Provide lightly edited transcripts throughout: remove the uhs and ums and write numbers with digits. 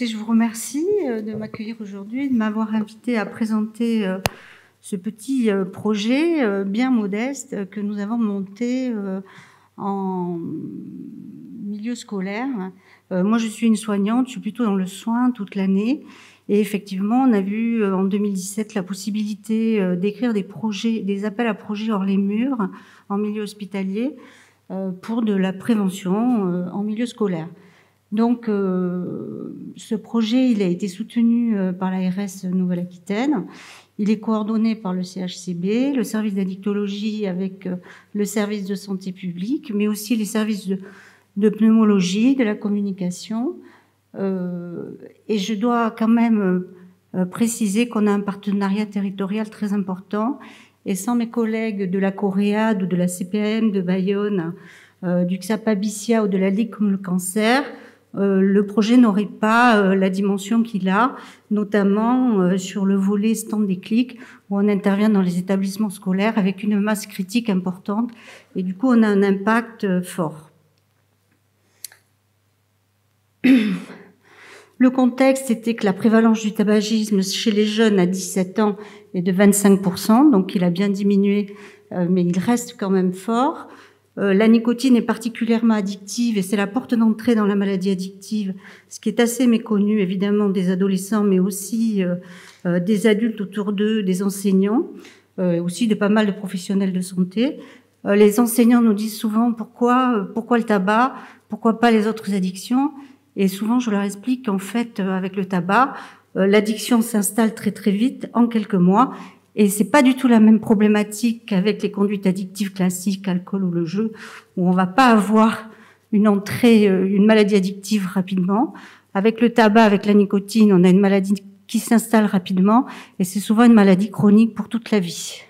écoutez, je vous remercie de m'accueillir aujourd'hui, de m'avoir invité à présenter ce petit projet bien modeste que nous avons monté en milieu scolaire. Moi, je suis une soignante, je suis plutôt dans le soin toute l'année. Et effectivement, on a vu en 2017 la possibilité d'écrire des projets, des appels à projets hors les murs en milieu hospitalier pour de la prévention en milieu scolaire. Donc, ce projet, il a été soutenu par l'ARS Nouvelle-Aquitaine. Il est coordonné par le CHCB, le service d'addictologie avec le service de santé publique, mais aussi les services de pneumologie, de la communication. Et je dois quand même préciser qu'on a un partenariat territorial très important. Et sans mes collègues de la Coréade ou de la CPAM de Bayonne, du XAPA-BICIA ou de la Ligue contre le cancer, le projet n'aurait pas la dimension qu'il a, notamment sur le volet stand déclic, où on intervient dans les établissements scolaires avec une masse critique importante, et du coup on a un impact fort. Le contexte était que la prévalence du tabagisme chez les jeunes à 17 ans est de 25%, donc il a bien diminué, mais il reste quand même fort. La nicotine est particulièrement addictive et c'est la porte d'entrée dans la maladie addictive, ce qui est assez méconnu évidemment des adolescents, mais aussi des adultes autour d'eux, des enseignants, aussi de pas mal de professionnels de santé. Les enseignants nous disent souvent pourquoi le tabac, pourquoi pas les autres addictions, et souvent je leur explique qu'en fait avec le tabac, l'addiction s'installe très très vite, en quelques mois. Et c'est pas du tout la même problématique qu'avec les conduites addictives classiques, alcool ou le jeu, où on va pas avoir une entrée, une maladie addictive rapidement. Avec le tabac, avec la nicotine, on a une maladie qui s'installe rapidement et c'est souvent une maladie chronique pour toute la vie.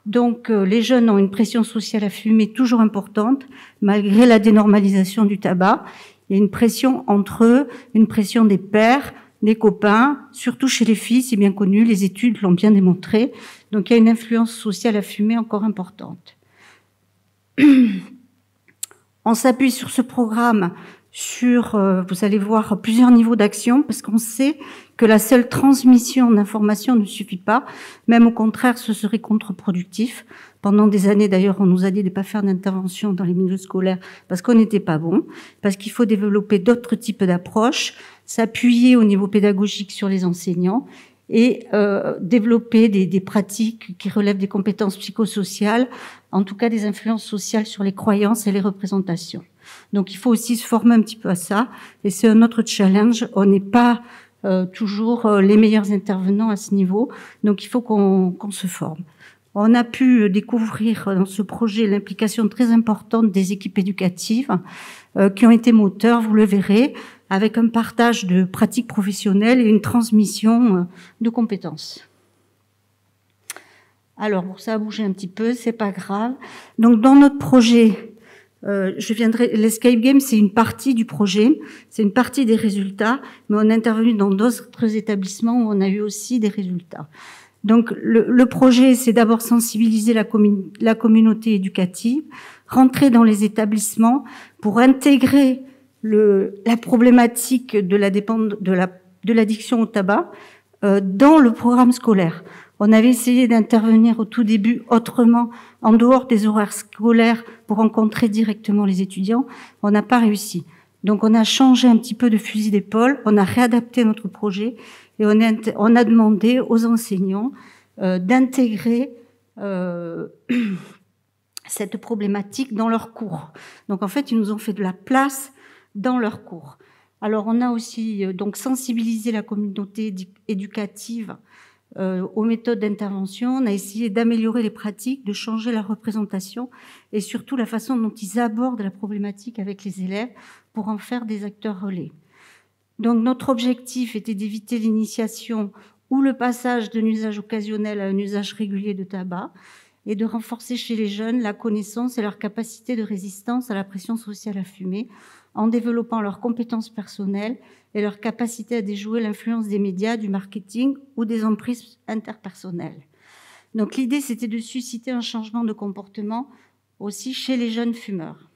Donc, les jeunes ont une pression sociale à fumer toujours importante, malgré la dénormalisation du tabac. Il y a une pression entre eux, une pression des pairs, des copains, surtout chez les filles, c'est bien connu, les études l'ont bien démontré. Donc il y a une influence sociale à fumer encore importante. On s'appuie sur ce programme, vous allez voir, plusieurs niveaux d'action, parce qu'on sait que la seule transmission d'informations ne suffit pas. Même au contraire, ce serait contre-productif. Pendant des années, d'ailleurs, on nous a dit de ne pas faire d'intervention dans les milieux scolaires parce qu'on n'était pas bon, parce qu'il faut développer d'autres types d'approches, s'appuyer au niveau pédagogique sur les enseignants et développer des pratiques qui relèvent des compétences psychosociales, en tout cas des influences sociales sur les croyances et les représentations. Donc il faut aussi se former un petit peu à ça, et c'est un autre challenge. On n'est pas toujours les meilleurs intervenants à ce niveau, donc il faut qu'on se forme. On a pu découvrir dans ce projet l'implication très importante des équipes éducatives qui ont été moteurs, vous le verrez, avec un partage de pratiques professionnelles et une transmission de compétences. Alors, bon, ça a bougé un petit peu, c'est pas grave. Donc, dans notre projet, l'escape game, c'est une partie du projet, c'est une partie des résultats, mais on est intervenu dans d'autres établissements où on a eu aussi des résultats. Donc, le projet, c'est d'abord sensibiliser la communauté éducative, rentrer dans les établissements pour intégrer la problématique de l'addiction au tabac dans le programme scolaire. On avait essayé d'intervenir au tout début autrement, en dehors des horaires scolaires, pour rencontrer directement les étudiants. On n'a pas réussi. Donc, on a changé un petit peu de fusil d'épaule, on a réadapté notre projet et on a demandé aux enseignants d'intégrer cette problématique dans leurs cours. Donc, en fait, ils nous ont fait de la place dans leurs cours. Alors, on a aussi donc sensibilisé la communauté éducative aux méthodes d'intervention. On a essayé d'améliorer les pratiques, de changer la représentation et surtout la façon dont ils abordent la problématique avec les élèves pour en faire des acteurs relais. Donc, notre objectif était d'éviter l'initiation ou le passage d'un usage occasionnel à un usage régulier de tabac et de renforcer chez les jeunes la connaissance et leur capacité de résistance à la pression sociale à fumer en développant leurs compétences personnelles et leur capacité à déjouer l'influence des médias, du marketing ou des emprises interpersonnelles. Donc l'idée, c'était de susciter un changement de comportement aussi chez les jeunes fumeurs.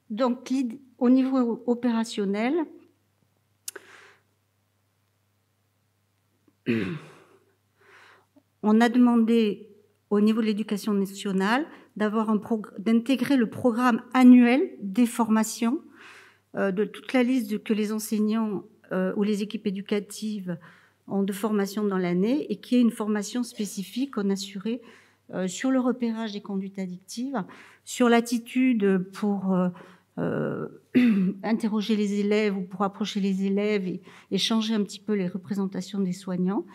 Donc, au niveau opérationnel, on a demandé au niveau de l'éducation nationale d'intégrer le programme annuel des formations de toute la liste que les enseignants ou les équipes éducatives ont de formation dans l'année, et qui est une formation spécifique qu'on assurait sur le repérage des conduites addictives, sur l'attitude pour interroger les élèves ou pour approcher les élèves et changer un petit peu les représentations des soignants,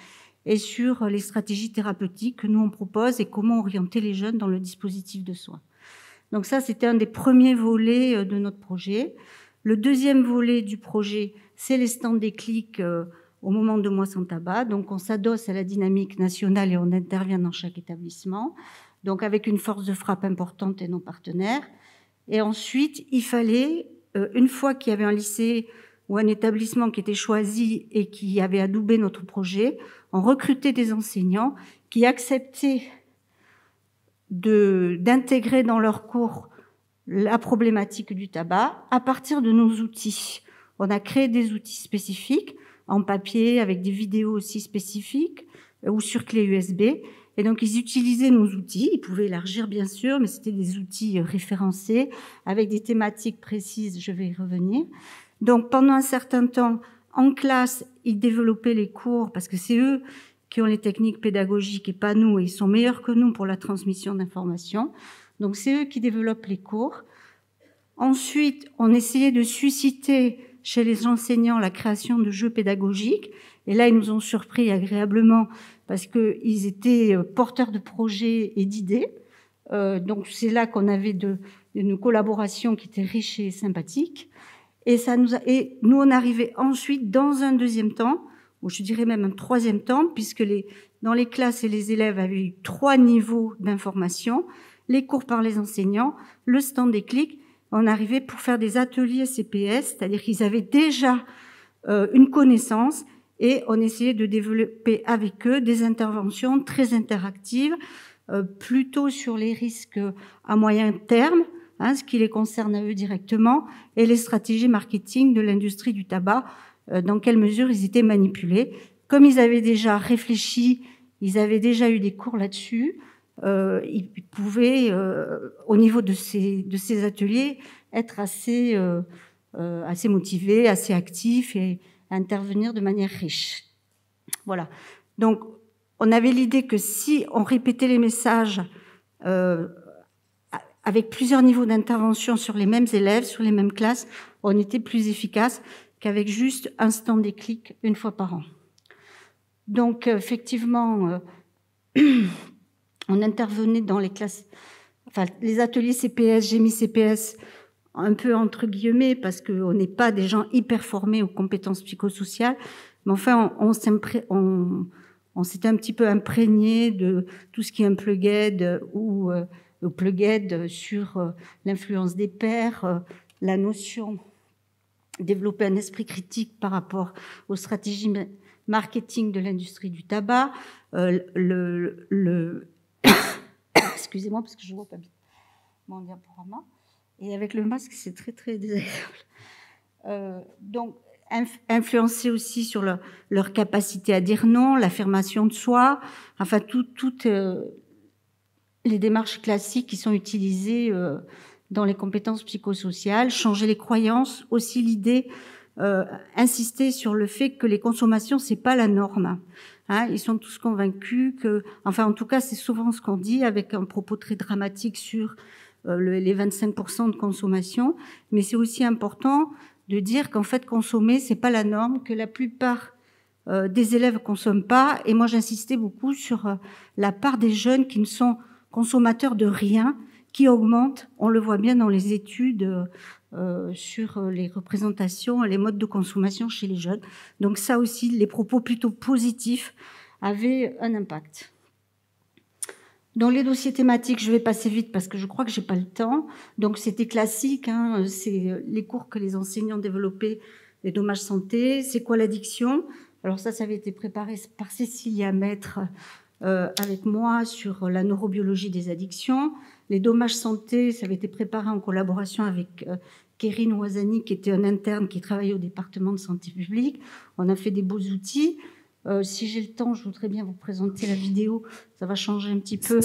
et sur les stratégies thérapeutiques que nous on propose et comment orienter les jeunes dans le dispositif de soins. Donc ça, c'était un des premiers volets de notre projet. Le deuxième volet du projet, c'est les stands Déclic au moment de Mois sans tabac. Donc on s'adosse à la dynamique nationale et on intervient dans chaque établissement, donc avec une force de frappe importante et nos partenaires. Et ensuite, il fallait, une fois qu'il y avait un lycée ou un établissement qui était choisi et qui avait adoubé notre projet, on recrutait des enseignants qui acceptaient d'intégrer dans leurs cours la problématique du tabac à partir de nos outils. On a créé des outils spécifiques en papier avec des vidéos aussi spécifiques ou sur clé USB. Et donc, ils utilisaient nos outils. Ils pouvaient élargir, bien sûr, mais c'était des outils référencés avec des thématiques précises. Je vais y revenir. Donc, pendant un certain temps, en classe, ils développaient les cours parce que c'est eux qui ont les techniques pédagogiques et pas nous. Et ils sont meilleurs que nous pour la transmission d'informations. Donc, c'est eux qui développent les cours. Ensuite, on essayait de susciter chez les enseignants la création de jeux pédagogiques. Et là, ils nous ont surpris agréablement parce qu'ils étaient porteurs de projets et d'idées. Donc, c'est là qu'on avait une collaboration qui était riche et sympathique. Et nous, on arrivait ensuite dans un deuxième temps, ou je dirais même un troisième temps, puisque dans les classes et les élèves avaient eu 3 niveaux d'information, les cours par les enseignants, le stand Déclic. On arrivait pour faire des ateliers CPS, c'est-à-dire qu'ils avaient déjà une connaissance, et on essayait de développer avec eux des interventions très interactives, plutôt sur les risques à moyen terme, ce qui les concerne à eux directement, et les stratégies marketing de l'industrie du tabac, dans quelle mesure ils étaient manipulés. Comme ils avaient déjà réfléchi, ils avaient déjà eu des cours là-dessus, ils pouvaient, au niveau de ces ateliers, être assez motivés, assez actifs et intervenir de manière riche. Voilà. Donc, on avait l'idée que si on répétait les messages avec plusieurs niveaux d'intervention sur les mêmes élèves, sur les mêmes classes, on était plus efficace qu'avec juste un stand Déclic une fois par an. Donc, effectivement, on intervenait dans les classes, enfin, les ateliers CPS, j'ai mis CPS un peu entre guillemets parce qu'on n'est pas des gens hyper formés aux compétences psychosociales, mais enfin, on s'était un petit peu imprégné de tout ce qui est Unplugged ou Plugged sur l'influence des pairs, la notion développer un esprit critique par rapport aux stratégies marketing de l'industrie du tabac, excusez-moi parce que je ne vois pas bien mon diaporama, et avec le masque c'est très très désagréable. Donc influencer aussi sur leur capacité à dire non, l'affirmation de soi, enfin toutes les démarches classiques qui sont utilisées dans les compétences psychosociales, changer les croyances, aussi l'idée, insister sur le fait que les consommations, c'est pas la norme. Ils sont tous convaincus que, enfin en tout cas c'est souvent ce qu'on dit avec un propos très dramatique sur les 25% de consommation, mais c'est aussi important de dire qu'en fait consommer, c'est pas la norme, que la plupart des élèves consomment pas, et moi j'insistais beaucoup sur la part des jeunes qui ne sont consommateurs de rien, qui augmente, on le voit bien dans les études sur les représentations, les modes de consommation chez les jeunes. Donc ça aussi, les propos plutôt positifs avaient un impact. Dans les dossiers thématiques, je vais passer vite parce que je crois que j'ai pas le temps. Donc c'était classique, c'est les cours que les enseignants développaient, les dommages santé, c'est quoi l'addiction. Alors ça avait été préparé par Cécilia Maître avec moi sur la neurobiologie des addictions. Les dommages santé, ça avait été préparé en collaboration avec Kérin Ouazani, qui était un interne qui travaillait au département de santé publique. On a fait des beaux outils. Si j'ai le temps, je voudrais bien vous présenter la vidéo. Ça va changer un petit peu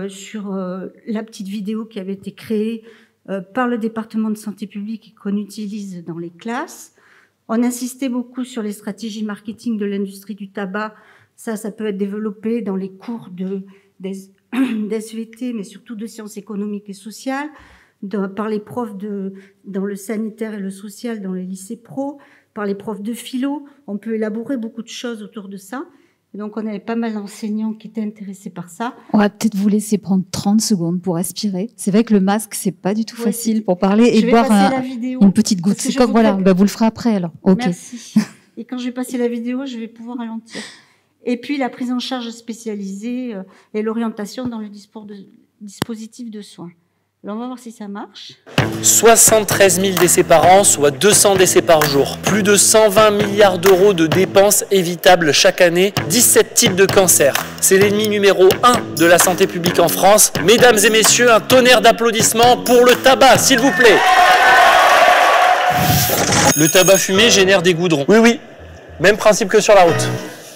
sur la petite vidéo qui avait été créée par le département de santé publique et qu'on utilise dans les classes. On insistait beaucoup sur les stratégies marketing de l'industrie du tabac. Ça peut être développé dans les cours d'SVT, mais surtout de sciences économiques et sociales, par les profs dans le sanitaire et le social, dans les lycées pro, par les profs de philo. On peut élaborer beaucoup de choses autour de ça. Et donc, on avait pas mal d'enseignants qui étaient intéressés par ça. On va peut-être vous laisser prendre 30 secondes pour respirer. C'est vrai que le masque, c'est pas du tout facile pour parler et boire une petite goutte. C'est comme, voilà, vous le ferez après, alors. Okay. Merci. Et quand je vais passer la vidéo, je vais pouvoir ralentir. Et puis, la prise en charge spécialisée et l'orientation dans le dispositif de soins. Alors, on va voir si ça marche. 73 000 décès par an, soit 200 décès par jour. Plus de 120 milliards d'euros de dépenses évitables chaque année. 17 types de cancers. C'est l'ennemi numéro 1 de la santé publique en France. Mesdames et messieurs, un tonnerre d'applaudissements pour le tabac, s'il vous plaît. Le tabac fumé génère des goudrons. Oui, oui, même principe que sur la route.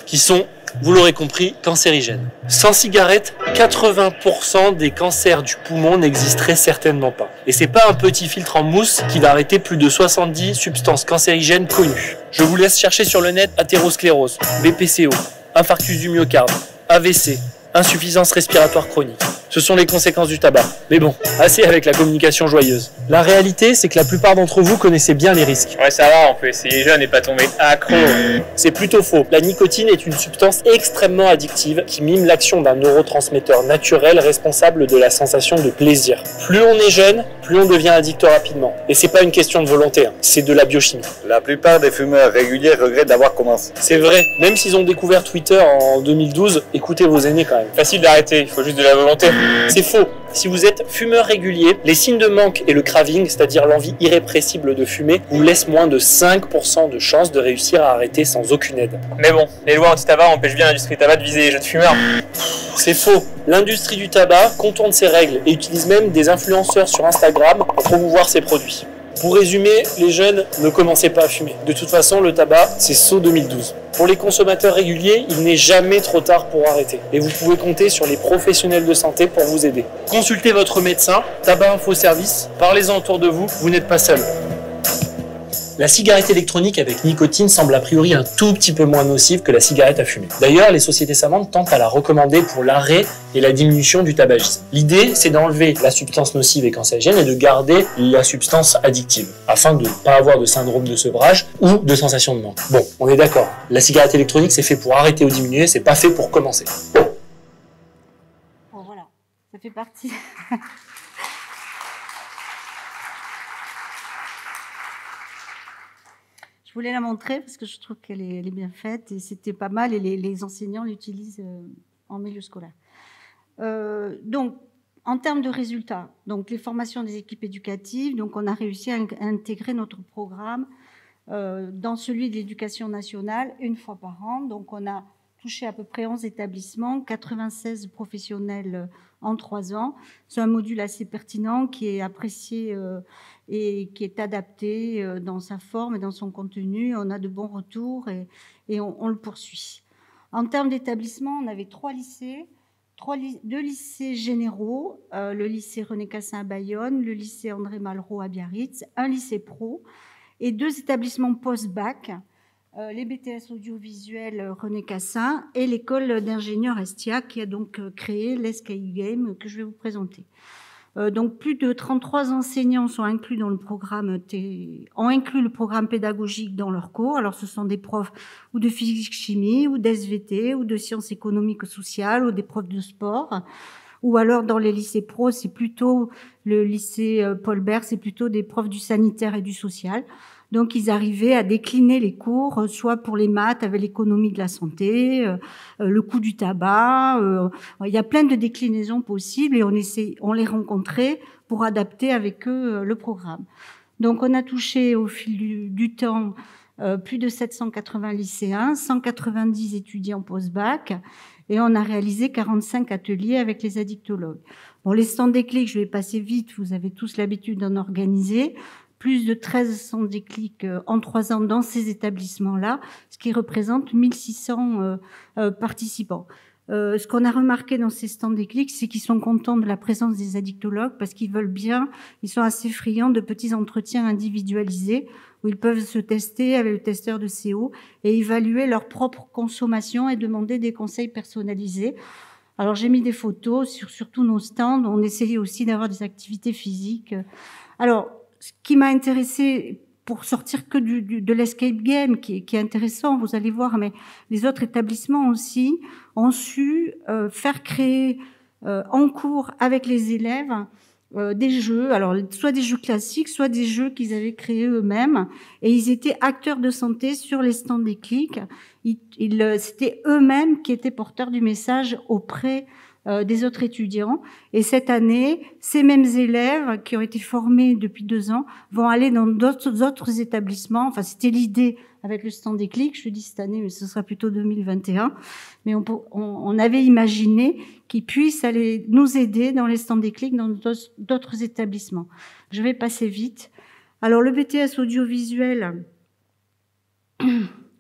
Qui sont, vous l'aurez compris, cancérigènes. Sans cigarette, 80% des cancers du poumon n'existeraient certainement pas. Et c'est pas un petit filtre en mousse qui va arrêter plus de 70 substances cancérigènes connues. Je vous laisse chercher sur le net athérosclérose, BPCO, infarctus du myocarde, AVC, insuffisance respiratoire chronique. Ce sont les conséquences du tabac. Mais bon, assez avec la communication joyeuse. La réalité, c'est que la plupart d'entre vous connaissez bien les risques. Ouais, ça va, on peut essayer jeune et pas tomber accro. C'est plutôt faux. La nicotine est une substance extrêmement addictive qui mime l'action d'un neurotransmetteur naturel responsable de la sensation de plaisir. Plus on est jeune, plus on devient addict rapidement. Et c'est pas une question de volonté, hein. C'est de la biochimie. La plupart des fumeurs réguliers regrettent d'avoir commencé. C'est vrai. Même s'ils ont découvert Twitter en 2012, écoutez vos aînés quand même. Facile d'arrêter, il faut juste de la volonté. C'est faux. Si vous êtes fumeur régulier, les signes de manque et le craving, c'est-à-dire l'envie irrépressible de fumer, vous laissent moins de 5% de chances de réussir à arrêter sans aucune aide. Mais bon, les lois anti-tabac empêchent bien l'industrie du tabac de viser les jeunes fumeurs. C'est faux. L'industrie du tabac contourne ses règles et utilise même des influenceurs sur Instagram pour promouvoir ses produits. Pour résumer, les jeunes, ne commencez pas à fumer. De toute façon, le tabac, c'est saut 2012. Pour les consommateurs réguliers, il n'est jamais trop tard pour arrêter. Et vous pouvez compter sur les professionnels de santé pour vous aider. Consultez votre médecin, Tabac Info Service, parlez-en autour de vous, vous n'êtes pas seul. La cigarette électronique avec nicotine semble a priori un tout petit peu moins nocive que la cigarette à fumer. D'ailleurs, les sociétés savantes tentent à la recommander pour l'arrêt et la diminution du tabagisme. L'idée, c'est d'enlever la substance nocive et cancérigène et de garder la substance addictive, afin de ne pas avoir de syndrome de sevrage ou de sensation de manque. Bon, on est d'accord, la cigarette électronique, c'est fait pour arrêter ou diminuer, c'est pas fait pour commencer. Bon, voilà, ça fait partie... Je voulais la montrer parce que je trouve qu'elle est bien faite et c'était pas mal et les enseignants l'utilisent en milieu scolaire. Donc, en termes de résultats, donc les formations des équipes éducatives, donc on a réussi à intégrer notre programme dans celui de l'éducation nationale une fois par an. Donc, on a touché à peu près 11 établissements, 96 professionnels en 3 ans. C'est un module assez pertinent qui est apprécié et qui est adapté dans sa forme et dans son contenu. On a de bons retours et on le poursuit. En termes d'établissement, on avait 3 lycées, 2 lycées généraux, le lycée René Cassin à Bayonne, le lycée André Malraux à Biarritz, un lycée pro et 2 établissements post-bac, les BTS audiovisuels René Cassin et l'école d'ingénieurs Estia qui a donc créé l'ESCAI Game que je vais vous présenter. Donc plus de 33 enseignants sont inclus dans le programme, ont inclus le programme pédagogique dans leurs cours. Alors ce sont des profs ou de physique-chimie ou d'SVT ou de sciences économiques et sociales ou des profs de sport. Ou alors dans les lycées pro, c'est plutôt le lycée Paul Bert, c'est plutôt des profs du sanitaire et du social. Donc, ils arrivaient à décliner les cours, soit pour les maths avec l'économie de la santé, le coût du tabac. Il y a plein de déclinaisons possibles et on les rencontrait pour adapter avec eux le programme. Donc, on a touché au fil du temps plus de 780 lycéens, 190 étudiants post-bac et on a réalisé 45 ateliers avec les addictologues. Bon, les stands déclic, je vais passer vite, vous avez tous l'habitude d'en organiser. Plus de 13 stands déclic en 3 ans dans ces établissements-là, ce qui représente 1600 participants. Ce qu'on a remarqué dans ces stands déclic, c'est qu'ils sont contents de la présence des addictologues parce qu'ils veulent bien, ils sont assez friands de petits entretiens individualisés où ils peuvent se tester avec le testeur de CO et évaluer leur propre consommation et demander des conseils personnalisés. Alors j'ai mis des photos sur tous nos stands, on essayait aussi d'avoir des activités physiques. Alors, ce qui m'a intéressé pour sortir que de l'escape game, qui est intéressant, vous allez voir, mais les autres établissements aussi ont su faire créer en cours avec les élèves des jeux, alors soit des jeux classiques, soit des jeux qu'ils avaient créés eux-mêmes, et ils étaient acteurs de santé sur les stands déclic. C'était eux-mêmes qui étaient porteurs du message auprès des autres étudiants. Et cette année, ces mêmes élèves qui ont été formés depuis 2 ans vont aller dans d'autres établissements. Enfin, c'était l'idée avec le stand déclic. Je dis cette année, mais ce sera plutôt 2021. Mais on avait imaginé qu'ils puissent aller nous aider dans les stands déclic dans d'autres établissements. Je vais passer vite. Alors, le BTS audiovisuel,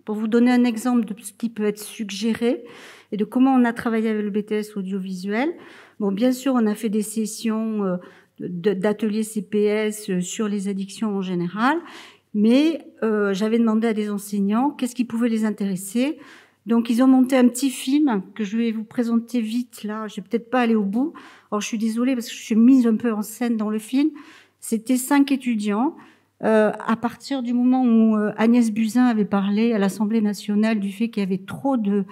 pour vous donner un exemple de ce qui peut être suggéré, et de comment on a travaillé avec le BTS audiovisuel. Bon, bien sûr, on a fait des sessions d'ateliers CPS sur les addictions en général, mais j'avais demandé à des enseignants qu'est-ce qui pouvait les intéresser. Donc, ils ont monté un petit film que je vais vous présenter vite, là. Je vais peut-être pas aller au bout. Alors, je suis désolée parce que je suis mise un peu en scène dans le film. C'était 5 étudiants. À partir du moment où Agnès Buzyn avait parlé à l'Assemblée nationale du fait qu'il y avait trop de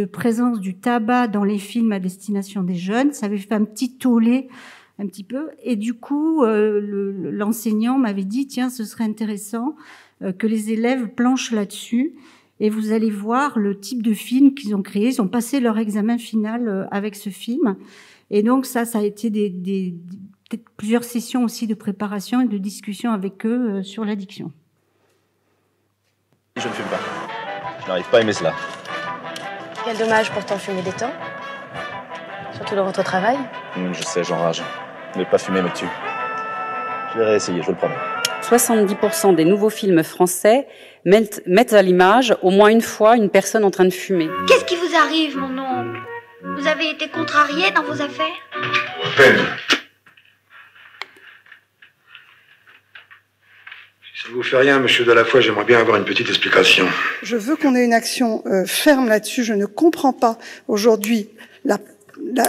présence du tabac dans les films à destination des jeunes, ça avait fait un petit tollé, un petit peu, et du coup, l'enseignant m'avait dit, tiens, ce serait intéressant que les élèves planchent là-dessus, et vous allez voir le type de film qu'ils ont créé. Ils ont passé leur examen final avec ce film, et donc ça a été plusieurs sessions aussi de préparation et de discussion avec eux sur l'addiction. Je ne fume pas. Je n'arrive pas à aimer cela. Quel dommage pourtant fumer des temps. Surtout dans votre travail. Je sais, j'enrage. Ne pas fumer me tue. Je vais réessayer, je vous le promets. 70% des nouveaux films français mettent à l'image au moins une fois une personne en train de fumer. Qu'est-ce qui vous arrive, mon oncle? Vous avez été contrarié dans vos affaires? Peine. Ça ne vous fait rien, monsieur Delafoy, j'aimerais bien avoir une petite explication. Je veux qu'on ait une action ferme là-dessus. Je ne comprends pas aujourd'hui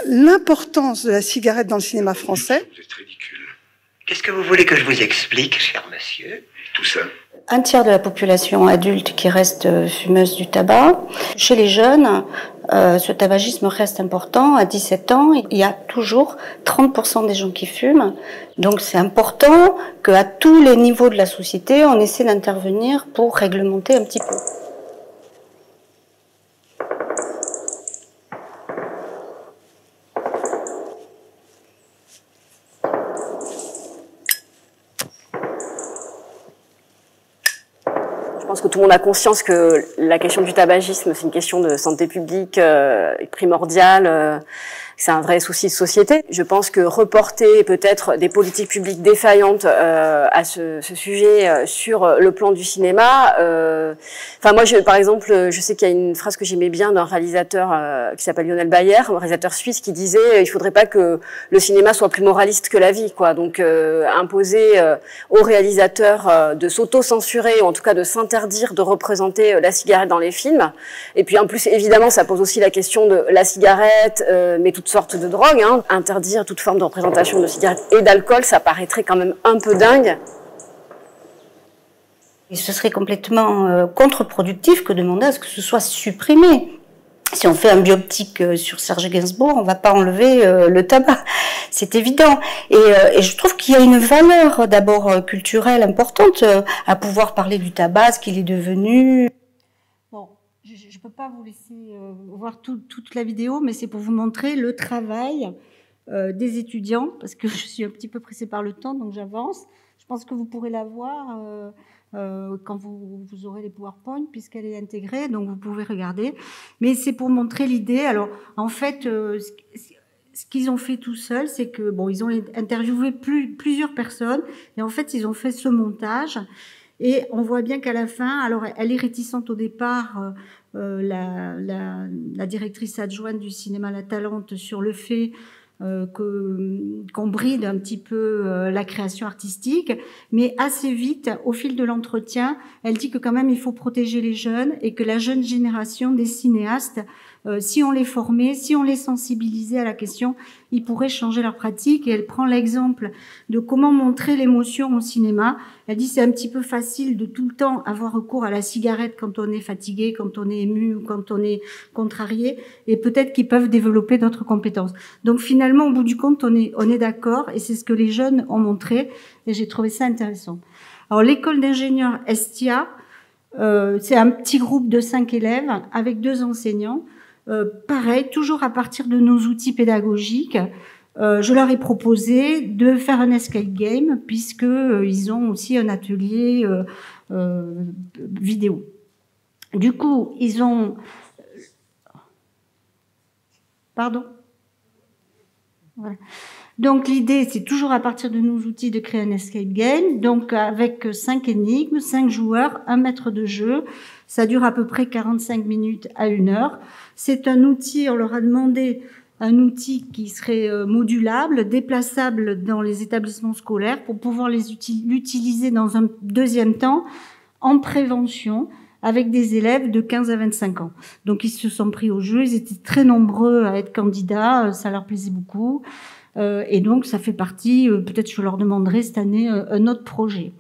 l'importance de la cigarette dans le cinéma français. Vous êtes ridicule. Qu'est-ce que vous voulez que je vous explique, cher monsieur? Tout ça. Un tiers de la population adulte qui reste fumeuse du tabac. Chez les jeunes, ce tabagisme reste important. À 17 ans, il y a toujours 30% des gens qui fument. Donc c'est important qu'à tous les niveaux de la société, on essaie d'intervenir pour réglementer un petit peu. Je pense que tout le monde a conscience que la question du tabagisme, c'est une question de santé publique primordiale, c'est un vrai souci de société. Je pense que reporter peut-être des politiques publiques défaillantes à ce sujet sur le plan du cinéma, enfin moi, par exemple, je sais qu'il y a une phrase que j'aimais bien d'un réalisateur qui s'appelle Lionel Bayer, un réalisateur suisse, qui disait il faudrait pas que le cinéma soit plus moraliste que la vie, quoi. Donc imposer aux réalisateurs de s'auto-censurer, ou en tout cas de s'interdire de représenter la cigarette dans les films. Et puis en plus, évidemment, ça pose aussi la question de la cigarette, mais toutes sortes de drogues, hein. Interdire toute forme de représentation de cigarettes et d'alcool, ça paraîtrait quand même un peu dingue. Et ce serait complètement contre-productif que demander à ce que ce soit supprimé. Si on fait un bioptique sur Serge Gainsbourg, on va pas enlever le tabac, c'est évident. Et je trouve qu'il y a une valeur d'abord culturelle importante à pouvoir parler du tabac, ce qu'il est devenu. Bon, je ne peux pas vous laisser voir toute la vidéo, mais c'est pour vous montrer le travail des étudiants, parce que je suis un petit peu pressée par le temps, donc j'avance. Je pense que vous pourrez la voir. quand vous aurez les PowerPoint, puisqu'elle est intégrée, donc vous pouvez regarder. Mais c'est pour montrer l'idée. Alors, en fait, ce qu'ils ont fait tout seuls, c'est que, bon, ils ont interviewé plusieurs personnes, et en fait, ils ont fait ce montage. Et on voit bien qu'à la fin, alors elle est réticente au départ, la directrice adjointe du cinéma La Talente, sur le fait qu'on bride un petit peu la création artistique, mais assez vite, au fil de l'entretien, elle dit que quand même il faut protéger les jeunes et que la jeune génération des cinéastes, si on les formait, si on les sensibilisait à la question, ils pourraient changer leur pratique. Et elle prend l'exemple de comment montrer l'émotion au cinéma. Elle dit c'est un petit peu facile de tout le temps avoir recours à la cigarette quand on est fatigué, quand on est ému ou quand on est contrarié, et peut-être qu'ils peuvent développer d'autres compétences. Donc finalement, au bout du compte, on est d'accord, et c'est ce que les jeunes ont montré, et j'ai trouvé ça intéressant. Alors l'école d'ingénieurs Estia, c'est un petit groupe de 5 élèves avec 2 enseignants. Pareil, toujours à partir de nos outils pédagogiques, je leur ai proposé de faire un escape game, puisque ils ont aussi un atelier vidéo. Du coup, ils ont... Pardon ? Voilà. Donc l'idée, c'est toujours à partir de nos outils de créer un escape game, donc avec 5 énigmes, 5 joueurs, 1 maître de jeu. Ça dure à peu près 45 minutes à 1 heure. C'est un outil, on leur a demandé un outil qui serait modulable, déplaçable dans les établissements scolaires pour pouvoir l'utiliser dans un deuxième temps en prévention avec des élèves de 15 à 25 ans. Donc ils se sont pris au jeu, ils étaient très nombreux à être candidats, ça leur plaisait beaucoup. Et donc ça fait partie, peut-être je leur demanderai cette année un autre projet.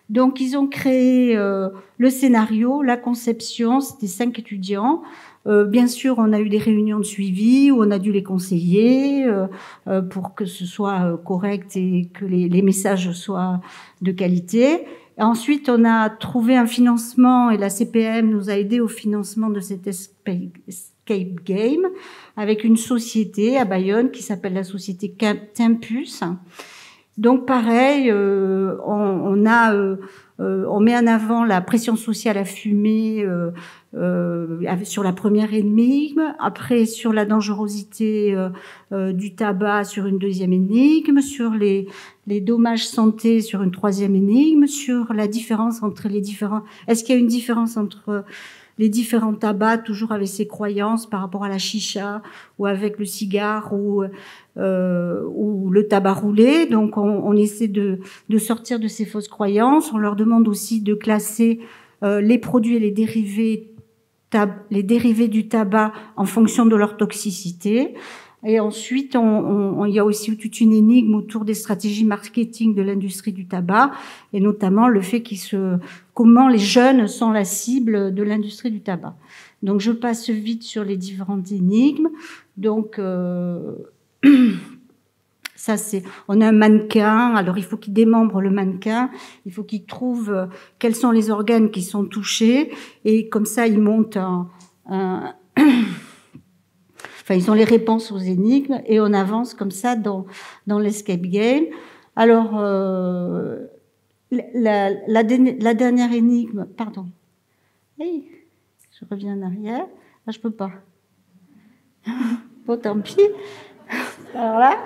Donc ils ont créé le scénario, la conception, c'était 5 étudiants. Bien sûr, on a eu des réunions de suivi où on a dû les conseiller pour que ce soit correct et que les messages soient de qualité. Et ensuite, on a trouvé un financement et la CPM nous a aidé au financement de cet escape game avec une société à Bayonne qui s'appelle la société Tempus. Donc pareil, on met en avant la pression sociale à fumer sur la première énigme, après sur la dangerosité du tabac sur une deuxième énigme, sur les dommages santé sur une troisième énigme, sur la différence entre les différents... Est-ce qu'il y a une différence entre les différents tabacs, toujours avec ses croyances par rapport à la chicha ou avec le cigare ou le tabac roulé. Donc on essaie de sortir de ces fausses croyances. On leur demande aussi de classer les produits et les dérivés du tabac en fonction de leur toxicité. Et ensuite, il y a aussi toute une énigme autour des stratégies marketing de l'industrie du tabac, et notamment le fait comment les jeunes sont la cible de l'industrie du tabac. Donc, je passe vite sur les différentes énigmes. Donc, ça on a un mannequin. Alors, il faut qu'il démembre le mannequin. Il faut qu'il trouve quels sont les organes qui sont touchés, et comme ça, il monte Enfin, ils ont les réponses aux énigmes et on avance comme ça dans l'escape game. Alors, la dernière énigme, pardon. Hey, je reviens en arrière. Là, je peux pas. Bon, tant pis. Alors là.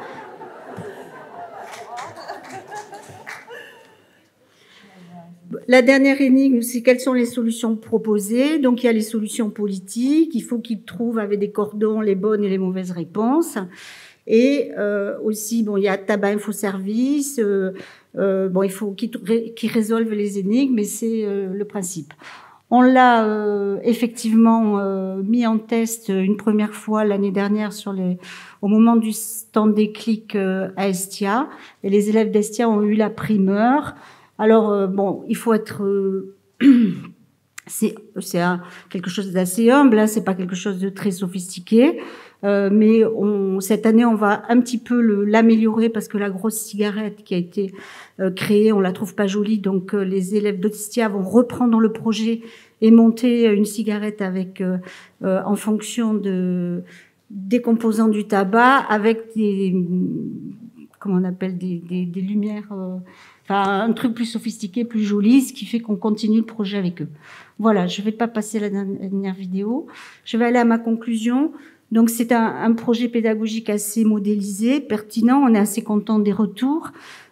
La dernière énigme, c'est quelles sont les solutions proposées. Donc, il y a les solutions politiques. Il faut qu'ils trouvent avec des cordons les bonnes et les mauvaises réponses. Et aussi, bon, il y a tabac infoservice. Bon, il faut qu'ils résolvent les énigmes, mais c'est le principe. On l'a effectivement mis en test une première fois l'année dernière au moment du stand déclic à Estia. Et les élèves d'Estia ont eu la primeur. Alors, bon, il faut être... c'est quelque chose d'assez humble, hein, c'est pas quelque chose de très sophistiqué. Mais cette année, on va un petit peu l'améliorer parce que la grosse cigarette qui a été créée, on la trouve pas jolie. Donc, les élèves d'Estia vont reprendre le projet et monter une cigarette avec, en fonction des composants du tabac, avec comment on appelle des lumières... Enfin, un truc plus sophistiqué, plus joli, ce qui fait qu'on continue le projet avec eux. Voilà, je ne vais pas passer la dernière vidéo. Je vais aller à ma conclusion. Donc, c'est un projet pédagogique assez modélisé, pertinent. On est assez content des retours.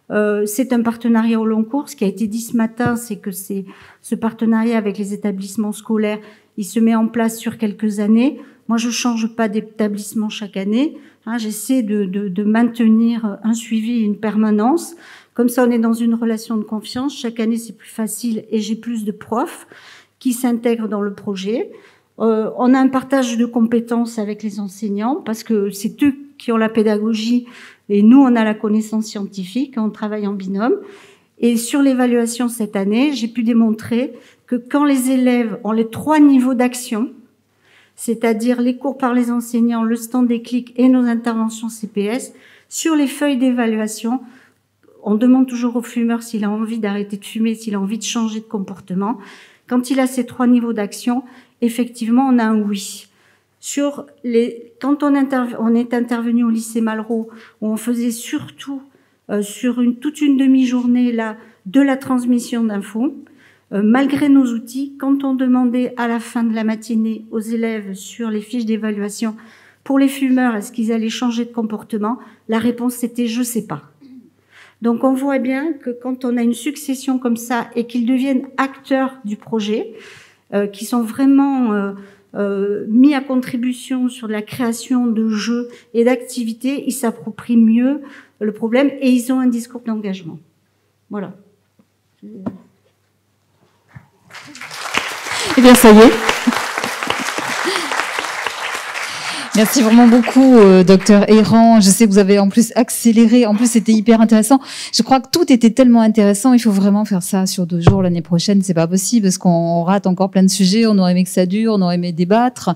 C'est un partenariat au long cours. Ce qui a été dit ce matin, c'est que ce partenariat avec les établissements scolaires, il se met en place sur quelques années. Moi, je change pas d'établissement chaque année. Hein, j'essaie de maintenir un suivi, une permanence. Comme ça, on est dans une relation de confiance. Chaque année, c'est plus facile et j'ai plus de profs qui s'intègrent dans le projet. On a un partage de compétences avec les enseignants parce que c'est eux qui ont la pédagogie et nous, on a la connaissance scientifique. On travaille en binôme. Et sur l'évaluation cette année, j'ai pu démontrer que quand les élèves ont les 3 niveaux d'action, c'est-à-dire les cours par les enseignants, le stand déclic et nos interventions CPS, sur les feuilles d'évaluation, on demande toujours au fumeur s'il a envie d'arrêter de fumer, s'il a envie de changer de comportement. Quand il a ces 3 niveaux d'action, effectivement, on a un oui. Quand on est intervenu au lycée Malraux, où on faisait surtout sur toute une demi-journée là de la transmission d'infos, malgré nos outils, quand on demandait à la fin de la matinée aux élèves sur les fiches d'évaluation pour les fumeurs, est-ce qu'ils allaient changer de comportement, la réponse c'était je sais pas. Donc on voit bien que quand on a une succession comme ça et qu'ils deviennent acteurs du projet, qui sont vraiment mis à contribution sur la création de jeux et d'activités, ils s'approprient mieux le problème et ils ont un discours d'engagement. Voilà. Eh bien, ça y est. Merci vraiment beaucoup, docteur Errand. Je sais que vous avez en plus accéléré. En plus, c'était hyper intéressant. Je crois que tout était tellement intéressant. Il faut vraiment faire ça sur 2 jours l'année prochaine. C'est pas possible parce qu'on rate encore plein de sujets. On aurait aimé que ça dure. On aurait aimé débattre.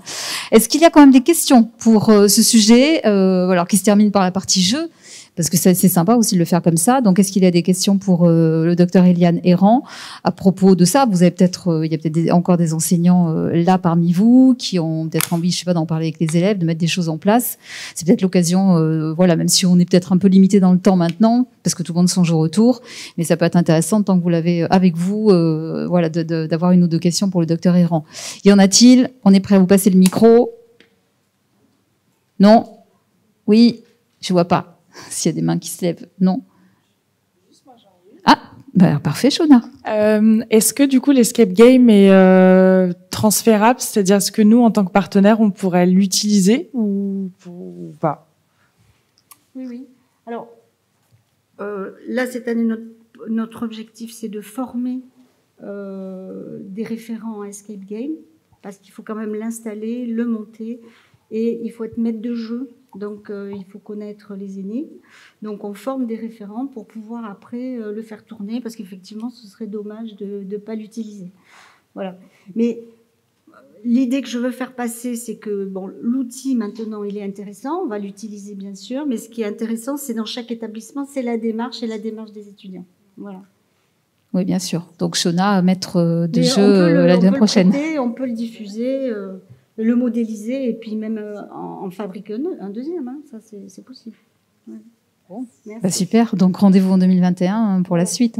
Est-ce qu'il y a quand même des questions pour ce sujet, alors qui se termine par la partie jeu? Parce que c'est sympa aussi de le faire comme ça. Donc, est-ce qu'il y a des questions pour le docteur Eliane Errand à propos de ça? Vous avez peut-être, il y a peut-être encore des enseignants là parmi vous qui ont peut-être envie, je sais pas, d'en parler avec les élèves, de mettre des choses en place. C'est peut-être l'occasion, voilà, même si on est peut-être un peu limité dans le temps maintenant, parce que tout le monde songe au retour, mais ça peut être intéressant tant que vous l'avez avec vous, voilà, d'avoir 1 ou 2 questions pour le docteur Errand. Y en a-t-il? On est prêt à vous passer le micro? Non? Oui? Je vois pas. S'il y a des mains qui se lèvent, non. Ah, bah parfait, Shona. Est-ce que du coup l'escape game est transférable, c'est-à-dire est-ce que nous, en tant que partenaire, on pourrait l'utiliser ou pas? Oui. Alors, là, cette année, notre objectif, c'est de former des référents à escape game, parce qu'il faut quand même l'installer, le monter, et il faut être maître de jeu. Donc, il faut connaître les énigmes. Donc, on forme des référents pour pouvoir après le faire tourner, parce qu'effectivement, ce serait dommage de ne pas l'utiliser. Voilà. Mais l'idée que je veux faire passer, c'est que bon, l'outil, maintenant, il est intéressant. On va l'utiliser, bien sûr. Mais ce qui est intéressant, c'est dans chaque établissement, c'est la démarche et la démarche des étudiants. Voilà. Oui, bien sûr. Donc, Shona, maître de jeu la semaine prochaine. On peut le diffuser. Le modéliser et puis même en fabriquer un deuxième, hein. Ça c'est possible. Ouais. Bon. Bah, super, donc rendez-vous en 2021 pour la suite.